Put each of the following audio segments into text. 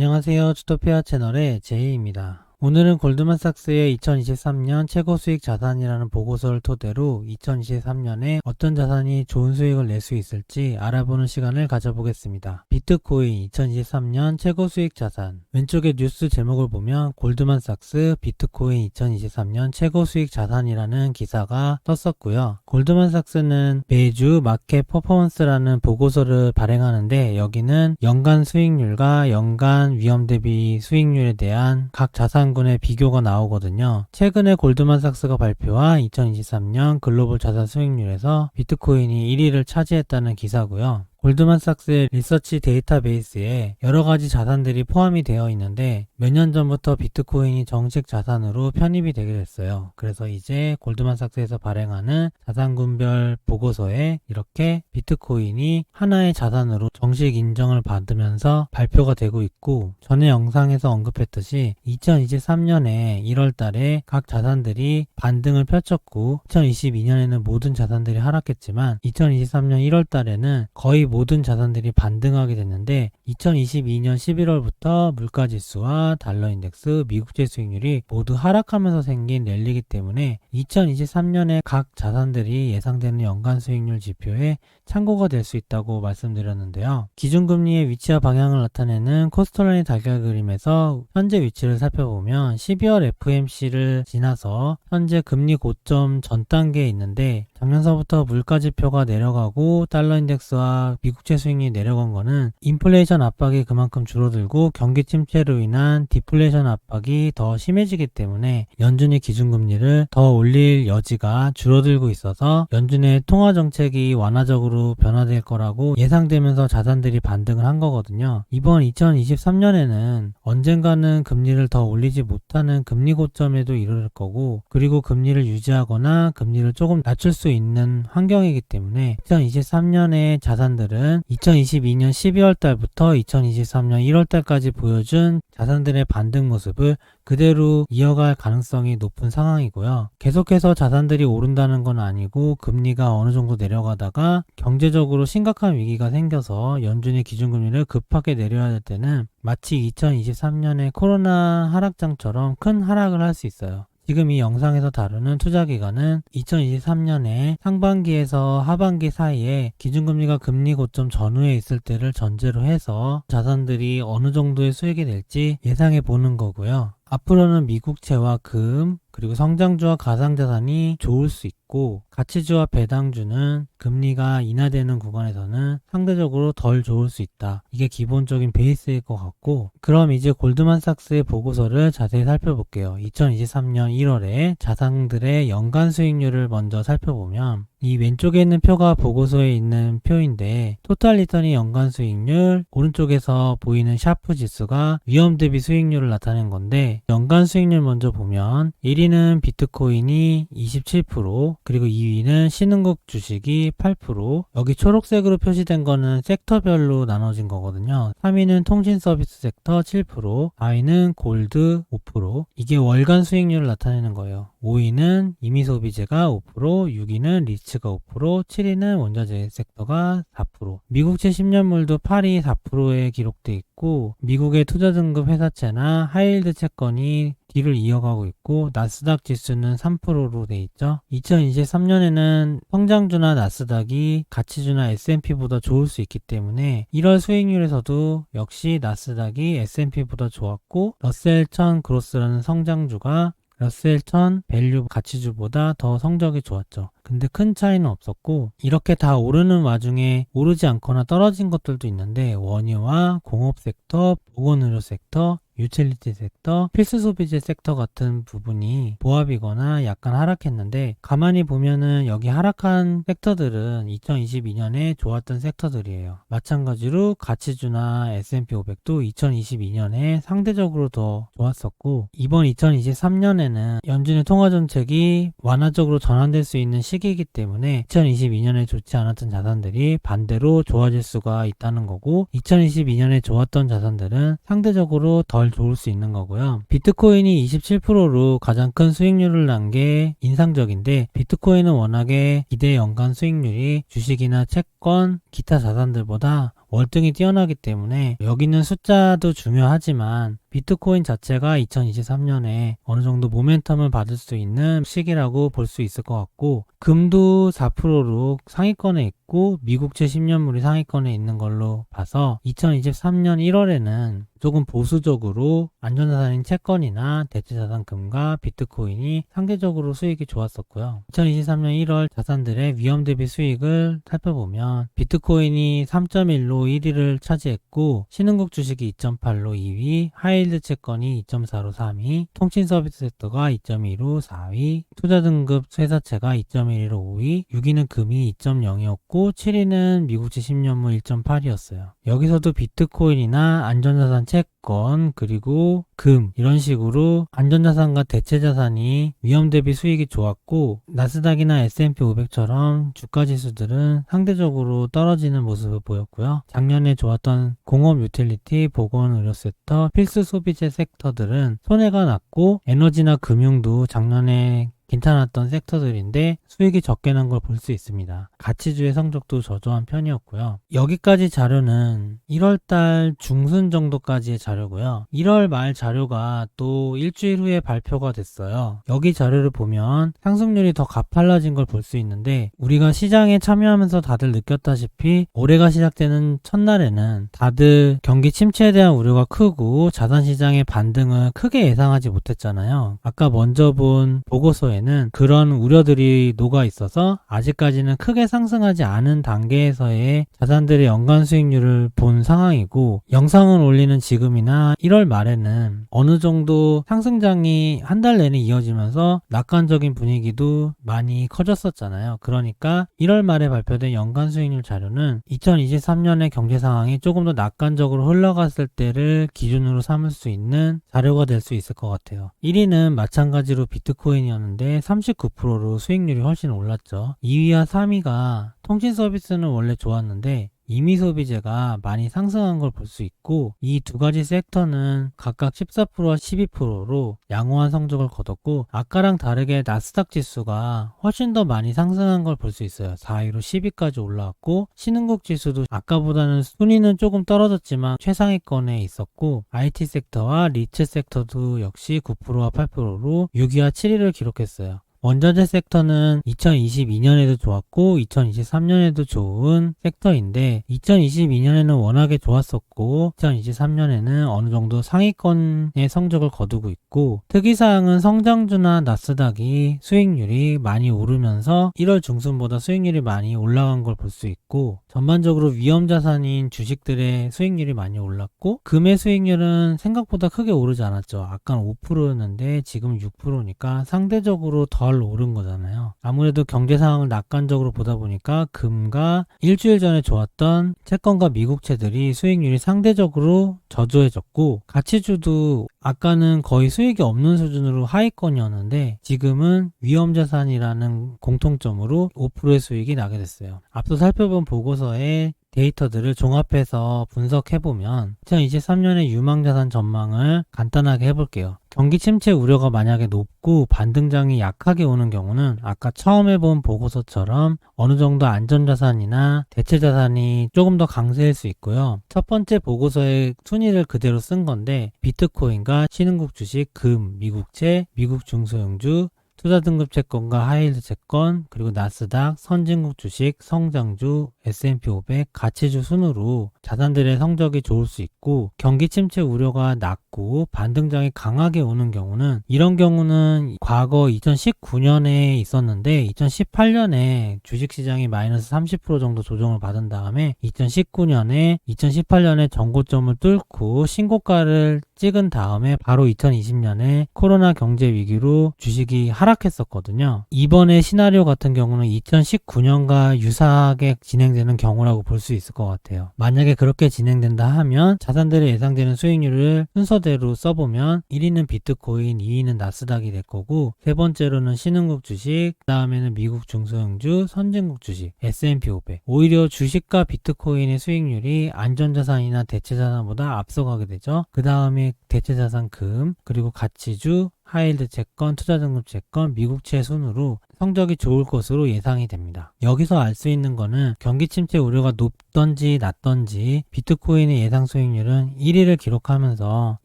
안녕하세요. 주토피아 채널의 제이입니다. 오늘은 골드만삭스의 2023년 최고 수익 자산이라는 보고서를 토대로 2023년에 어떤 자산이 좋은 수익을 낼 수 있을지 알아보는 시간을 가져보겠습니다. 비트코인 2023년 최고 수익 자산. 왼쪽에 뉴스 제목을 보면 골드만삭스 비트코인 2023년 최고 수익 자산이라는 기사가 떴었고요. 골드만삭스는 매주 마켓 퍼포먼스라는 보고서를 발행하는데 여기는 연간 수익률과 연간 위험 대비 수익률에 대한 각 자산군의 비교가 나오거든요. 최근에 골드만삭스가 발표한 2023년 글로벌 자산 수익률에서 비트코인이 1위를 차지했다는 기사고요. 골드만삭스의 리서치 데이터베이스에 여러가지 자산들이 포함이 되어 있는데 몇 년 전부터 비트코인이 정식 자산으로 편입이 되게 됐어요. 그래서 이제 골드만삭스에서 발행하는 자산군별 보고서에 이렇게 비트코인이 하나의 자산으로 정식 인정을 받으면서 발표가 되고 있고, 전에 영상에서 언급했듯이 2023년에 1월 달에 각 자산들이 반등을 펼쳤고 2022년에는 모든 자산들이 하락했지만 2023년 1월 달에는 거의 모든 자산들이 반등하게 됐는데 2022년 11월부터 물가지수와 달러인덱스, 미국제 수익률이 모두 하락하면서 생긴 랠리이기 때문에 2023년에 각 자산들이 예상되는 연간 수익률 지표에 참고가 될 수 있다고 말씀드렸는데요. 기준금리의 위치와 방향을 나타내는 코스트라인 달걀 그림에서 현재 위치를 살펴보면 12월 FOMC를 지나서 현재 금리 고점 전 단계에 있는데 작년서부터 물가지표가 내려가고 달러인덱스와 미국채 수익률이 내려간 거는 인플레이션 압박이 그만큼 줄어들고 경기 침체로 인한 디플레이션 압박이 더 심해지기 때문에 연준이 기준금리를 더 올릴 여지가 줄어들고 있어서 연준의 통화정책이 완화적으로 변화될 거라고 예상되면서 자산들이 반등을 한 거거든요. 이번 2023년에는 언젠가는 금리를 더 올리지 못하는 금리 고점에도 이르를 거고, 그리고 금리를 유지하거나 금리를 조금 낮출 수 있는 환경이기 때문에 2023년의 자산들은 2022년 12월 달부터 2023년 1월 달까지 보여준 자산들의 반등 모습을 그대로 이어갈 가능성이 높은 상황이고요. 계속해서 자산들이 오른다는 건 아니고 금리가 어느 정도 내려가다가 경제적으로 심각한 위기가 생겨서 연준이 기준금리를 급하게 내려야 될 때는 마치 2023년의 코로나 하락장처럼 큰 하락을 할 수 있어요. 지금 이 영상에서 다루는 투자기간은 2023년에 상반기에서 하반기 사이에 기준금리가 금리 고점 전후에 있을 때를 전제로 해서 자산들이 어느 정도의 수익이 될지 예상해 보는 거고요. 앞으로는 미국채와 금, 그리고 성장주와 가상자산이 좋을 수 있고, 가치주와 배당주는 금리가 인하되는 구간에서는 상대적으로 덜 좋을 수 있다. 이게 기본적인 베이스일 것 같고, 그럼 이제 골드만삭스의 보고서를 자세히 살펴볼게요. 2023년 1월에 자산들의 연간 수익률을 먼저 살펴보면 이 왼쪽에 있는 표가 보고서에 있는 표인데, 토탈 리턴이 연간 수익률, 오른쪽에서 보이는 샤프 지수가 위험 대비 수익률을 나타낸 건데, 연간 수익률 먼저 보면 1위는 비트코인이 27%, 그리고 2위는 신흥국 주식이 8%, 여기 초록색으로 표시된 거는 섹터별로 나눠진 거거든요. 3위는 통신 서비스 섹터 7%, 4위는 골드 5%, 이게 월간 수익률을 나타내는 거예요. 5위는 임의소비재가 5%, 6위는 리츠가 5%, 7위는 원자재 섹터가 4%. 미국채 10년물도 8위 4%에 기록돼 있고, 미국의 투자등급 회사채나 하이힐드 채권이 뒤를 이어가고 있고, 나스닥 지수는 3%로 돼 있죠. 2023년에는 성장주나 나스닥이 가치주나 S&P보다 좋을 수 있기 때문에 1월 수익률에서도 역시 나스닥이 S&P보다 좋았고, 러셀 1000 그로스라는 성장주가 러셀 1000 밸류 가치주보다 더 성적이 좋았죠. 근데 큰 차이는 없었고, 이렇게 다 오르는 와중에 오르지 않거나 떨어진 것들도 있는데 원유와 공업 섹터, 보건의료 섹터, 유틸리티 섹터, 필수 소비재 섹터 같은 부분이 보합이거나 약간 하락했는데, 가만히 보면은 여기 하락한 섹터들은 2022년에 좋았던 섹터들이에요. 마찬가지로 가치주나 S&P 500도 2022년에 상대적으로 더 좋았었고, 이번 2023년에는 연준의 통화정책이 완화적으로 전환될 수 있는 시기이기 때문에 2022년에 좋지 않았던 자산들이 반대로 좋아질 수가 있다는 거고, 2022년에 좋았던 자산들은 상대적으로 덜 좋을 수 있는 거고요. 비트코인이 27%로 가장 큰 수익률을 난 게 인상적인데, 비트코인은 워낙에 기대 연간 수익률이 주식이나 채권, 기타 자산들보다 월등히 뛰어나기 때문에 여기 있는 숫자도 중요하지만 비트코인 자체가 2023년에 어느 정도 모멘텀을 받을 수 있는 시기라고 볼 수 있을 것 같고, 금도 4%로 상위권에 있고 미국채 10년물이 상위권에 있는 걸로 봐서 2023년 1월에는 조금 보수적으로 안전자산인 채권이나 대체자산 금과 비트코인이 상대적으로 수익이 좋았었고요. 2023년 1월 자산들의 위험 대비 수익을 살펴보면 비트코인이 3.1로 1위를 차지했고, 신흥국 주식이 2.8로 2위, 하이힐드 채권이 2.4로 3위, 통신 서비스 섹터가 2.2로 4위, 투자 등급 회사채가 2.1로 5위, 6위는 금이 2.0이었고 7위는 미국채 10년물 1.8이었어요. 여기서도 비트코인이나 안전자산 채권 그리고 금 이런 식으로 안전자산과 대체자산이 위험 대비 수익이 좋았고, 나스닥이나 S&P 500처럼 주가지수들은 상대적으로 떨어지는 모습을 보였고요. 작년에 좋았던 공업 유틸리티, 보건 의료 섹터, 필수 소비재 섹터들은 손해가 났고, 에너지나 금융도 작년에 괜찮았던 섹터들인데 수익이 적게 난 걸 볼 수 있습니다. 가치주의 성적도 저조한 편이었고요. 여기까지 자료는 1월달 중순 정도까지의 자료고요. 1월 말 자료가 또 일주일 후에 발표가 됐어요. 여기 자료를 보면 상승률이 더 가팔라진 걸 볼 수 있는데, 우리가 시장에 참여하면서 다들 느꼈다시피 올해가 시작되는 첫날에는 다들 경기 침체에 대한 우려가 크고 자산시장의 반등을 크게 예상하지 못했잖아요. 아까 먼저 본 보고서에 그런 우려들이 녹아 있어서 아직까지는 크게 상승하지 않은 단계에서의 자산들의 연간 수익률을 본 상황이고, 영상을 올리는 지금이나 1월 말에는 어느 정도 상승장이 한 달 내내 이어지면서 낙관적인 분위기도 많이 커졌었잖아요. 그러니까 1월 말에 발표된 연간 수익률 자료는 2023년의 경제 상황이 조금 더 낙관적으로 흘러갔을 때를 기준으로 삼을 수 있는 자료가 될 수 있을 것 같아요. 1위는 마찬가지로 비트코인이었는데 39%로 수익률이 훨씬 올랐죠. 2위와 3위가 통신 서비스는 원래 좋았는데 임의 소비재가 많이 상승한 걸 볼 수 있고, 이 두 가지 섹터는 각각 14%와 12%로 양호한 성적을 거뒀고, 아까랑 다르게 나스닥 지수가 훨씬 더 많이 상승한 걸 볼 수 있어요. 4위로 10위까지 올라왔고, 신흥국 지수도 아까보다는 순위는 조금 떨어졌지만 최상위권에 있었고, IT 섹터와 리츠 섹터도 역시 9%와 8%로 6위와 7위를 기록했어요. 원자재 섹터는 2022년에도 좋았고 2023년에도 좋은 섹터인데, 2022년에는 워낙에 좋았었고 2023년에는 어느 정도 상위권의 성적을 거두고 있고, 특이사항은 성장주나 나스닥이 수익률이 많이 오르면서 1월 중순보다 수익률이 많이 올라간 걸 볼 수 있고, 전반적으로 위험자산인 주식들의 수익률이 많이 올랐고, 금의 수익률은 생각보다 크게 오르지 않았죠. 아까 5%였는데 지금 6%니까 상대적으로 덜 오른 거잖아요. 아무래도 경제 상황을 낙관적으로 보다 보니까 금과 일주일 전에 좋았던 채권과 미국채들이 수익률이 상대적으로 저조해졌고, 가치주도 아까는 거의 수익이 없는 수준으로 하위권이었는데 지금은 위험자산이라는 공통점으로 5%의 수익이 나게 됐어요. 앞서 살펴본 보고서에 데이터들을 종합해서 분석해보면 2023년의 유망자산 전망을 간단하게 해볼게요. 경기 침체 우려가 만약에 높고 반등장이 약하게 오는 경우는 아까 처음에 본 보고서처럼 어느 정도 안전자산이나 대체자산이 조금 더 강세일 수 있고요. 첫 번째 보고서의 순위를 그대로 쓴 건데, 비트코인과 신흥국 주식, 금, 미국채, 미국 중소형주, 투자등급 채권과 하이힐드 채권, 그리고 나스닥, 선진국 주식, 성장주, S&P 500, 가치주 순으로 자산들의 성적이 좋을 수 있고, 경기 침체 우려가 낮고 반등장이 강하게 오는 경우는, 이런 경우는 과거 2019년에 있었는데 2018년에 주식시장이 마이너스 30% 정도 조정을 받은 다음에 2018년에 전고점을 뚫고 신고가를 찍은 다음에 바로 2020년에 코로나 경제 위기로 주식이 하락했었거든요. 이번에 시나리오 같은 경우는 2019년과 유사하게 진행되는 경우라고 볼 수 있을 것 같아요. 만약에 그렇게 진행된다 하면 자산들의 예상되는 수익률을 순서대로 써보면 1위는 비트코인, 2위는 나스닥이 될 거고, 세 번째로는 신흥국 주식, 그 다음에는 미국 중소형주, 선진국 주식, S&P 500. 오히려 주식과 비트코인의 수익률이 안전자산이나 대체자산보다 앞서가게 되죠. 그 다음에 대체자산 금, 그리고 가치주, 하이힐드 채권, 투자등급 채권, 미국채 순으로 성적이 좋을 것으로 예상이 됩니다. 여기서 알 수 있는 거는 경기 침체 우려가 높던지 낮던지 비트코인의 예상 수익률은 1위를 기록하면서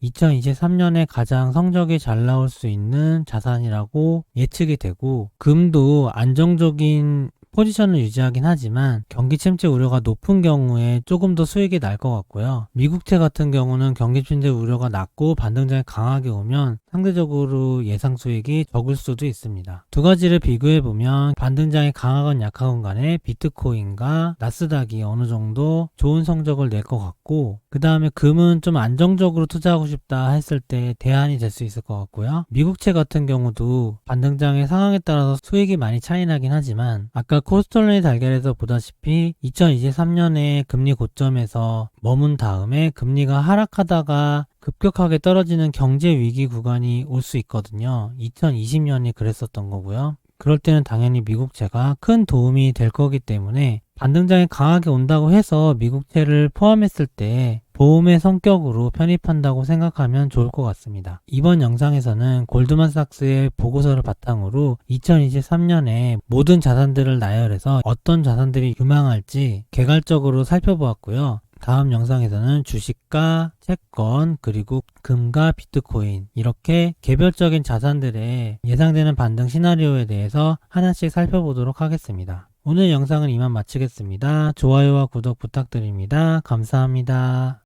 2023년에 가장 성적이 잘 나올 수 있는 자산이라고 예측이 되고, 금도 안정적인 포지션을 유지하긴 하지만 경기 침체 우려가 높은 경우에 조금 더 수익이 날 것 같고요. 미국채 같은 경우는 경기 침체 우려가 낮고 반등장이 강하게 오면 상대적으로 예상 수익이 적을 수도 있습니다. 두 가지를 비교해보면 반등장이 강하건 약하건 간에 비트코인과 나스닥이 어느 정도 좋은 성적을 낼 것 같고, 그 다음에 금은 좀 안정적으로 투자하고 싶다 했을 때 대안이 될 수 있을 것 같고요. 미국채 같은 경우도 반등장의 상황에 따라서 수익이 많이 차이 나긴 하지만, 아까 코스톨론의 달걀에서 보다시피 2023년에 금리 고점에서 머문 다음에 금리가 하락하다가 급격하게 떨어지는 경제 위기 구간이 올 수 있거든요. 2020년이 그랬었던 거고요. 그럴 때는 당연히 미국채가 큰 도움이 될 거기 때문에 반등장이 강하게 온다고 해서 미국채를 포함했을 때 보험의 성격으로 편입한다고 생각하면 좋을 것 같습니다. 이번 영상에서는 골드만삭스의 보고서를 바탕으로 2023년에 모든 자산들을 나열해서 어떤 자산들이 유망할지 개괄적으로 살펴보았고요. 다음 영상에서는 주식과 채권, 그리고 금과 비트코인, 이렇게 개별적인 자산들의 예상되는 반등 시나리오에 대해서 하나씩 살펴보도록 하겠습니다. 오늘 영상은 이만 마치겠습니다. 좋아요와 구독 부탁드립니다. 감사합니다.